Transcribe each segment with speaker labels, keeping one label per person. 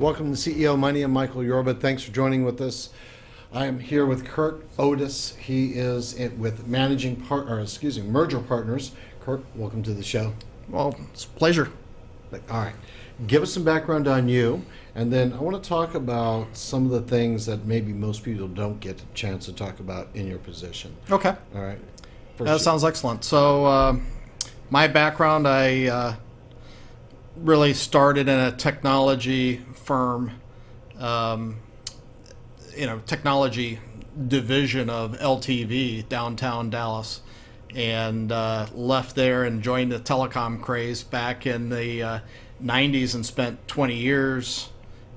Speaker 1: Welcome to CEO Money. I'm Michael Yorba. Thanks for joining with us. I am here with Kirk Otis. He is with Merger Partners. Kirk, welcome to the show.
Speaker 2: Well, it's a pleasure.
Speaker 1: All right. Give us some background on you, and then I want to talk about some of the things that maybe most people don't get a chance to talk about in your position.
Speaker 2: Okay.
Speaker 1: All right.
Speaker 2: That sounds excellent. So my background, I really started in a technology firm, technology division of LTV downtown Dallas, and left there and joined the telecom craze back in the 90s and spent 20 years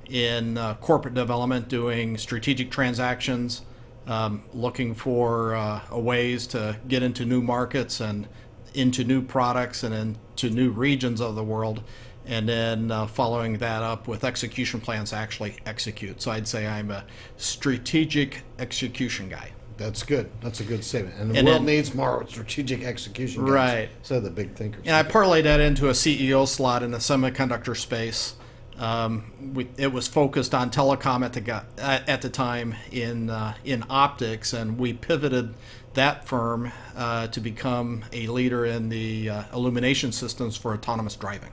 Speaker 2: in corporate development doing strategic transactions, looking for ways to get into new markets and into new products and into new regions of the world, and then following that up with execution plans to actually execute. So I'd say I'm a strategic execution guy.
Speaker 1: That's good. That's a good statement. And the world needs more strategic execution guys.
Speaker 2: Right.
Speaker 1: So the big thinkers.
Speaker 2: And I parlayed that into a CEO slot in the semiconductor space. It was focused on telecom at the time in optics, and we pivoted that firm to become a leader in the illumination systems for autonomous driving.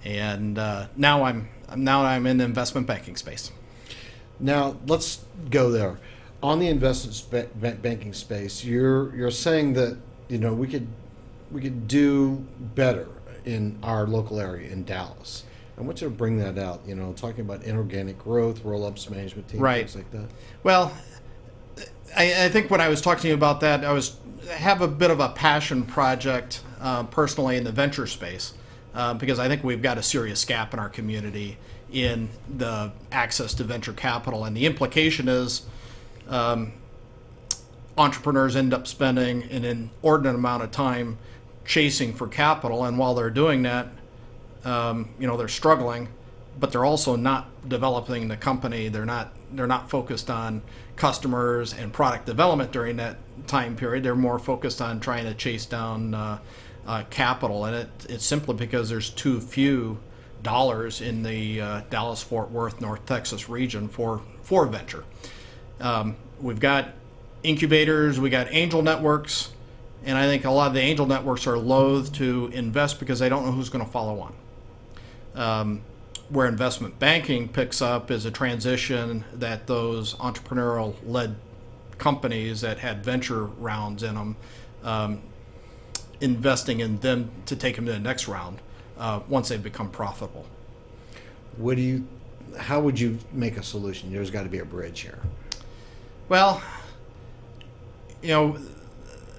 Speaker 2: And now I'm in the investment banking space.
Speaker 1: Now let's go there. On the investment banking space, you're saying that we could do better in our local area in Dallas. I want you to bring that out. Talking about inorganic growth, roll-ups, management team,
Speaker 2: right.
Speaker 1: Things like that.
Speaker 2: Well, I think when I was talking to you about that, I have a bit of a passion project personally in the venture space because I think we've got a serious gap in our community in the access to venture capital, and the implication is entrepreneurs end up spending an inordinate amount of time chasing for capital, and while they're doing that, they're struggling, but they're also not developing the company. They're not focused on customers and product development during that time period. They're more focused on trying to chase down capital, and it's simply because there's too few dollars in the Dallas-Fort Worth, North Texas region for venture. We've got incubators, we got angel networks, and I think a lot of the angel networks are loath to invest because they don't know who's going to follow on. Where investment banking picks up is a transition that those entrepreneurial-led companies that had venture rounds in them, investing in them to take them to the next round once they become profitable.
Speaker 1: How would you make a solution? There's got to be a bridge here.
Speaker 2: Well,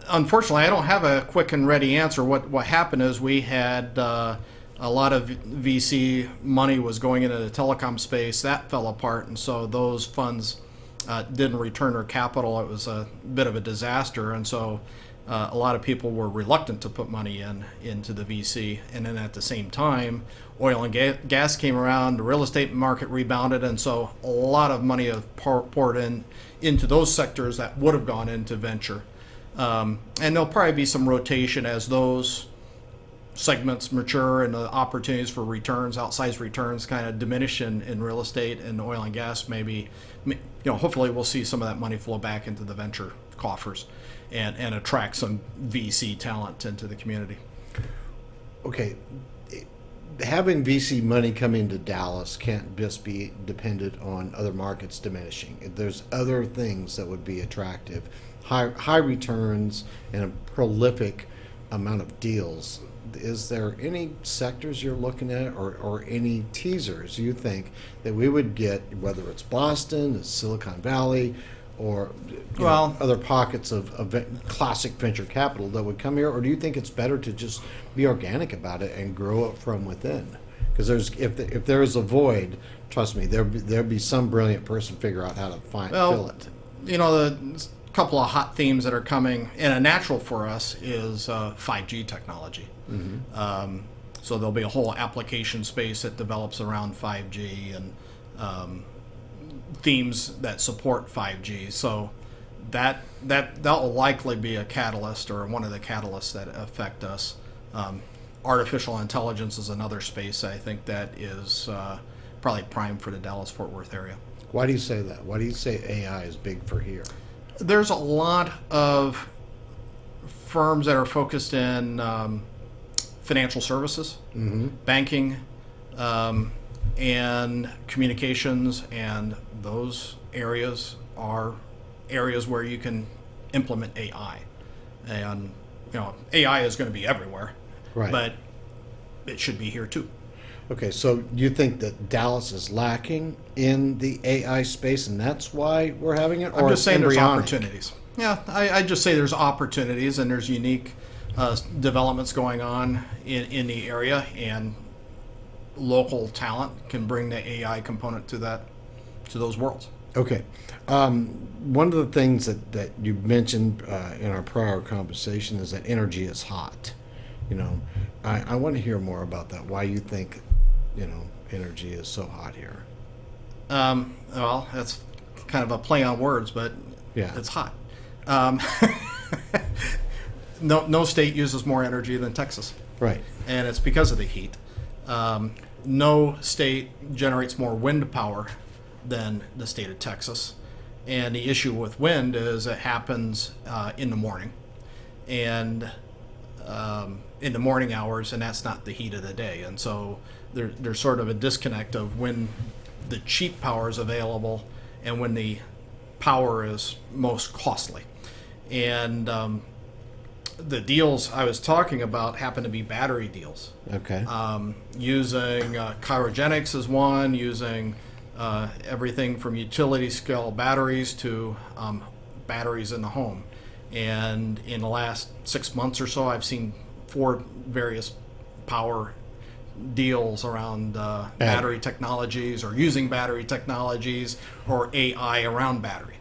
Speaker 2: unfortunately, I don't have a quick and ready answer. What happened is we had a lot of VC money was going into the telecom space. That fell apart, and so those funds didn't return their capital. It was a bit of a disaster, and so a lot of people were reluctant to put money into the VC. And then at the same time, oil and gas came around, the real estate market rebounded, and so a lot of money have poured into those sectors that would have gone into venture. And there'll probably be some rotation as those segments mature and the opportunities for returns, outsized returns, kind of diminish in real estate and oil and gas. Maybe, hopefully we'll see some of that money flow back into the venture coffers and attract some VC talent into the community.
Speaker 1: Okay. Having VC money come into Dallas can't just be dependent on other markets diminishing. There's other things that would be attractive. High returns and a prolific amount of deals. Is there any sectors you're looking at or any teasers you think that we would get, whether it's Boston, Silicon Valley, or other pockets of classic venture capital that would come here? Or do you think it's better to just be organic about it and grow it from within? Because if there is a void, trust me, there'll be some brilliant person figure out how to fill it.
Speaker 2: The couple of hot themes that are coming, and a natural for us is 5G technology. Mm-hmm. So there'll be a whole application space that develops around 5G and themes that support 5G. So that will likely be a catalyst or one of the catalysts that affect us. Artificial intelligence is another space I think that is probably prime for the Dallas-Fort Worth area.
Speaker 1: Why do you say that? Why do you say AI is big for here?
Speaker 2: There's a lot of firms that are focused in financial services, banking, and communications, and those areas are areas where you can implement AI. And AI is going to be everywhere,
Speaker 1: Right.
Speaker 2: but it should be here too.
Speaker 1: Okay, so you think that Dallas is lacking in the AI space, and that's why we're having it? Or
Speaker 2: I'm just saying there's
Speaker 1: embryonic?
Speaker 2: opportunities. Yeah, I just say there's opportunities, and there's unique developments going on in the area, and local talent can bring the AI component to those worlds.
Speaker 1: Okay. One of the things that you mentioned in our prior conversation is that energy is hot. I want to hear more about that. Why you think, energy is so hot here?
Speaker 2: Well, that's kind of a play on words, but
Speaker 1: Yeah.
Speaker 2: it's hot. No state uses more energy than Texas,
Speaker 1: Right.
Speaker 2: and it's because of the heat. No state generates more wind power than the state of Texas. And the issue with wind is it happens in the morning, and in the morning hours, and that's not the heat of the day. And so there's sort of a disconnect of when the cheap power is available and when the power is most costly. And the deals I was talking about happen to be battery deals.
Speaker 1: Okay.
Speaker 2: Using cryogenics is one, using everything from utility scale batteries to batteries in the home. And in the last 6 months or so, I've seen 4 various power deals around battery technologies, or using battery technologies, or AI around battery.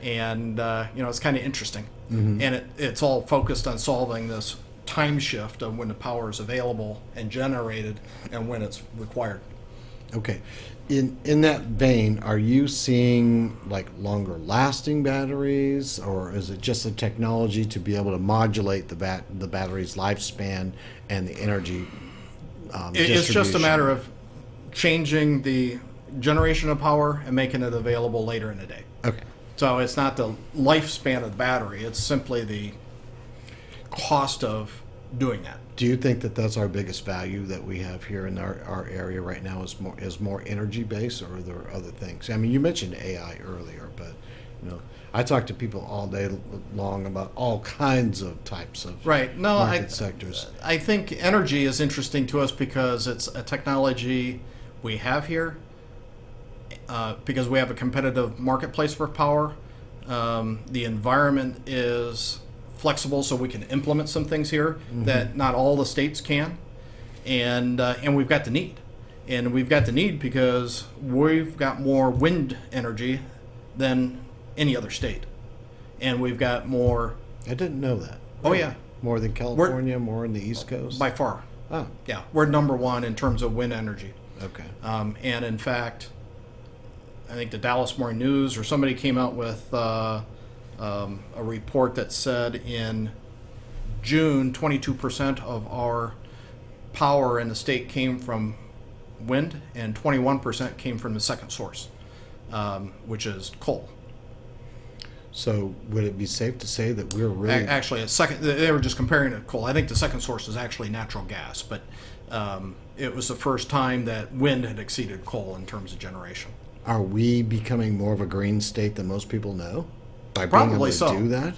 Speaker 2: And it's kind of interesting. And it's all focused on solving this time shift of when the power is available and generated and when it's required.
Speaker 1: Okay. In that vein, are you seeing like longer lasting batteries, or is it just a technology to be able to modulate the battery's lifespan and the energy
Speaker 2: It's just a
Speaker 1: distribution?
Speaker 2: matter of changing the generation of power and making it available later in the day.
Speaker 1: Okay.
Speaker 2: So it's not the lifespan of the battery, it's simply the cost of doing that.
Speaker 1: Do you think that that's our biggest value that we have here in our area right now is more energy based, or are there other things? I mean, you mentioned AI earlier, but I talk to people all day long about all kinds of types of market sectors.
Speaker 2: I think energy is interesting to us because it's a technology we have here, because we have a competitive marketplace for power. The environment is flexible, so we can implement some things here that not all the states can, and we've got the need, because we've got more wind energy than any other state, and we've got more.
Speaker 1: I didn't know that.
Speaker 2: Oh yeah,
Speaker 1: More than California, more in the East Coast?
Speaker 2: by far.
Speaker 1: Oh,
Speaker 2: Yeah, we're number one in terms of wind energy.
Speaker 1: okay.
Speaker 2: And in fact, I think the Dallas Morning News or somebody came out with a report that said in June, 22% of our power in the state came from wind, and 21% came from the second source, which is coal.
Speaker 1: So would it be safe to say that we're really...
Speaker 2: Actually, they were just comparing it to coal. I think the second source is actually natural gas, but it was the first time that wind had exceeded coal in terms of generation.
Speaker 1: Are we becoming more of a green state than most people know? By being
Speaker 2: Probably
Speaker 1: able to
Speaker 2: so.
Speaker 1: do that?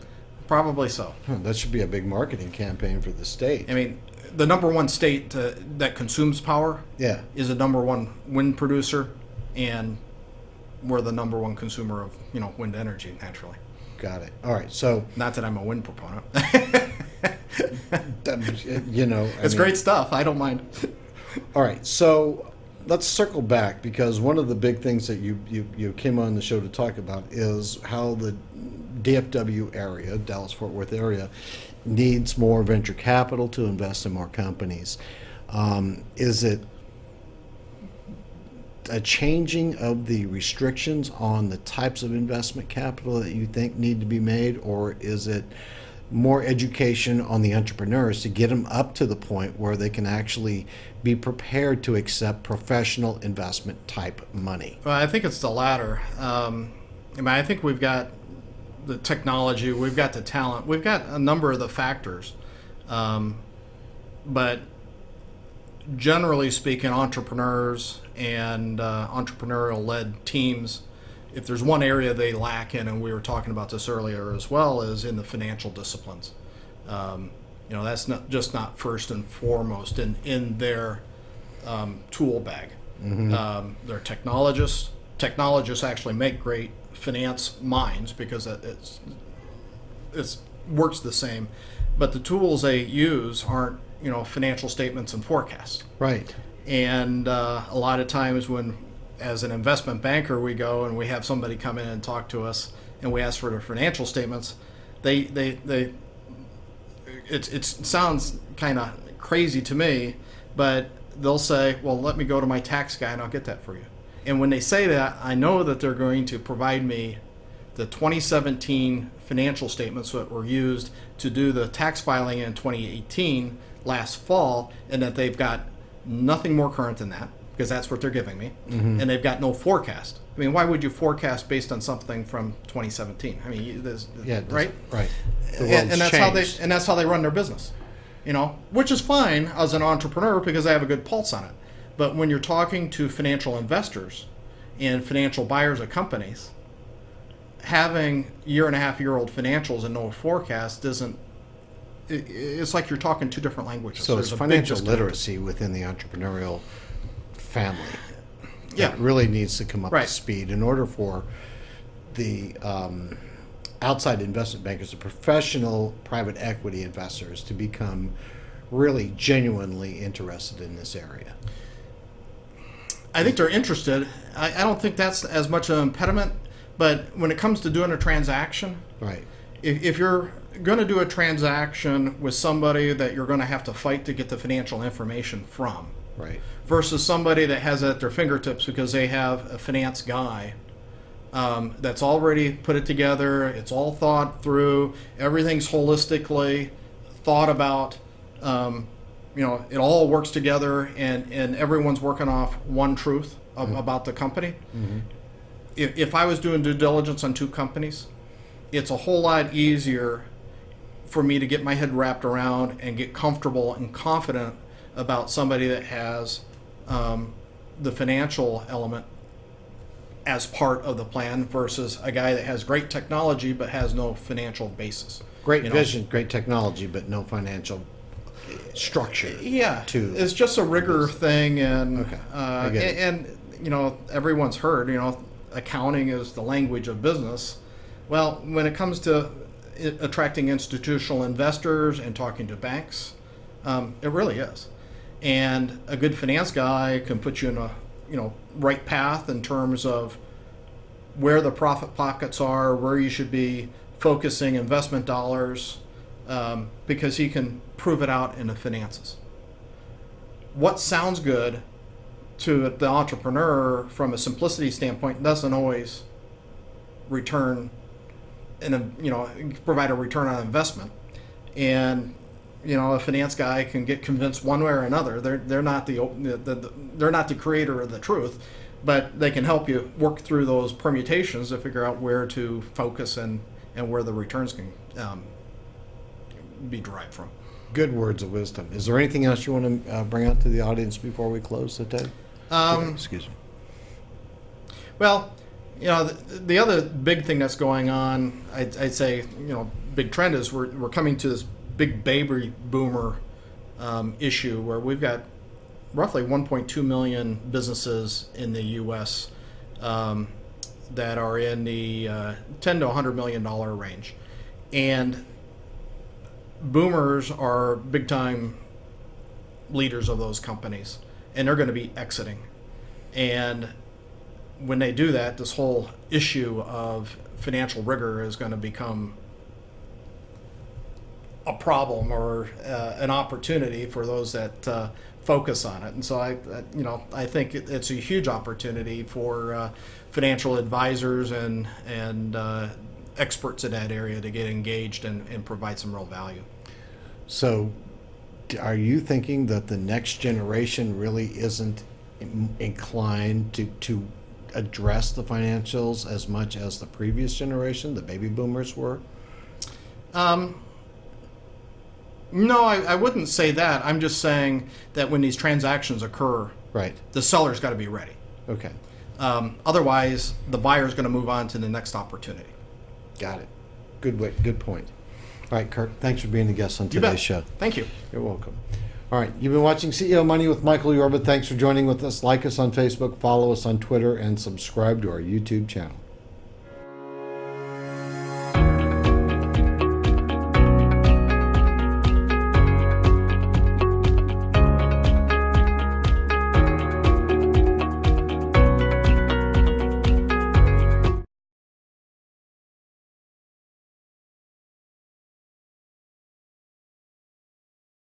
Speaker 2: Probably so.
Speaker 1: That should be a big marketing campaign for the state.
Speaker 2: I mean, the number one state that consumes power
Speaker 1: Yeah.
Speaker 2: is the number one wind producer, and we're the number one consumer of wind energy naturally.
Speaker 1: Got it. All right. So,
Speaker 2: Not that I'm a wind proponent.
Speaker 1: it's
Speaker 2: Great stuff. I don't mind.
Speaker 1: All right. So let's circle back, because one of the big things that you came on the show to talk about is how the DFW area, Dallas-Fort Worth area, needs more venture capital to invest in more companies. Is it a changing of the restrictions on the types of investment capital that you think need to be made, or is it more education on the entrepreneurs to get them up to the point where they can actually be prepared to accept professional investment type money?
Speaker 2: Well, I think it's the latter. I think we've got the technology, we've got the talent, we've got a number of the factors. But generally speaking, entrepreneurs and entrepreneurial-led teams, if there's one area they lack in, and we were talking about this earlier as well, is in the financial disciplines. That's not first and foremost in their tool bag.
Speaker 1: Mm-hmm.
Speaker 2: They're technologists. Technologists actually make great finance minds because it works the same, but the tools they use aren't financial statements and forecasts.
Speaker 1: Right.
Speaker 2: And a lot of times when, as an investment banker, we go and we have somebody come in and talk to us and we ask for their financial statements, it sounds kind of crazy to me, but they'll say, well, let me go to my tax guy and I'll get that for you. And when they say that, I know that they're going to provide me the 2017 financial statements that were used to do the tax filing in 2018 last fall, and that they've got nothing more current than that, because that's what they're giving me,
Speaker 1: Mm-hmm.
Speaker 2: and they've got no forecast. I mean, why would you forecast based on something from 2017? I mean, right?
Speaker 1: Right. The
Speaker 2: And
Speaker 1: world's changed.
Speaker 2: that's how they run their business, which is fine as an entrepreneur because they have a good pulse on it. But when you're talking to financial investors and financial buyers of companies, having year-and-a-half-year-old financials and no forecast it's like you're talking two different languages.
Speaker 1: So
Speaker 2: There's
Speaker 1: it's
Speaker 2: a big
Speaker 1: financial
Speaker 2: disconnect.
Speaker 1: literacy within the entrepreneurial family.
Speaker 2: Yeah.
Speaker 1: That really needs to come up
Speaker 2: Right.
Speaker 1: to speed in order for the outside investment bankers, the professional private equity investors, to become really genuinely interested in this area.
Speaker 2: I think they're interested. I don't think that's as much an impediment, but when it comes to doing a transaction,
Speaker 1: Right.
Speaker 2: if you're going to do a transaction with somebody that you're going to have to fight to get the financial information from,
Speaker 1: Right.
Speaker 2: versus somebody that has it at their fingertips because they have a finance guy that's already put it together, it's all thought through, everything's holistically thought about, it all works together, and everyone's working off one truth about the company.
Speaker 1: Mm-hmm.
Speaker 2: If I was doing due diligence on two companies, it's a whole lot easier for me to get my head wrapped around and get comfortable and confident about somebody that has the financial element as part of the plan versus a guy that has great technology but has no financial basis.
Speaker 1: Great vision, great technology, but no financial structure.
Speaker 2: Yeah,
Speaker 1: To
Speaker 2: it's just a rigor thing, and
Speaker 1: Okay, I get it.
Speaker 2: and everyone's heard accounting is the language of business. Well, when it comes to attracting institutional investors and talking to banks, it really is. And a good finance guy can put you in a right path in terms of where the profit pockets are, where you should be focusing investment dollars, because he can prove it out in the finances. What sounds good to the entrepreneur from a simplicity standpoint doesn't always return provide a return on investment. And a finance guy can get convinced one way or another. They're not they're not the creator of the truth, but they can help you work through those permutations to figure out where to focus and where the returns can be derived from.
Speaker 1: Good words of wisdom. Is there anything else you want to bring out to the audience before we close today? Excuse me.
Speaker 2: Well, the other big thing that's going on, I'd say, big trend is we're coming to this big baby boomer issue where we've got roughly 1.2 million businesses in the U.S. That are in the $10 to $100 million range. And boomers are big time leaders of those companies, and they're going to be exiting. And when they do that, this whole issue of financial rigor is going to become a problem or an opportunity for those that focus on it. And so I think it's a huge opportunity for financial advisors and experts in that area to get engaged and provide some real value.
Speaker 1: So, are you thinking that the next generation really isn't inclined to address the financials as much as the previous generation, the baby boomers, were?
Speaker 2: No, I wouldn't say that. I'm just saying that when these transactions occur,
Speaker 1: Right.
Speaker 2: the seller's got to be ready.
Speaker 1: Okay.
Speaker 2: Otherwise, the buyer's going to move on to the next opportunity.
Speaker 1: Got it. Good point. All right, Kirk, thanks for being a guest on
Speaker 2: You bet.
Speaker 1: today's show.
Speaker 2: Thank you.
Speaker 1: You're welcome. All right, you've been watching CEO Money with Michael Yorba. Thanks for joining with us. Like us on Facebook, follow us on Twitter, and subscribe to our YouTube channel.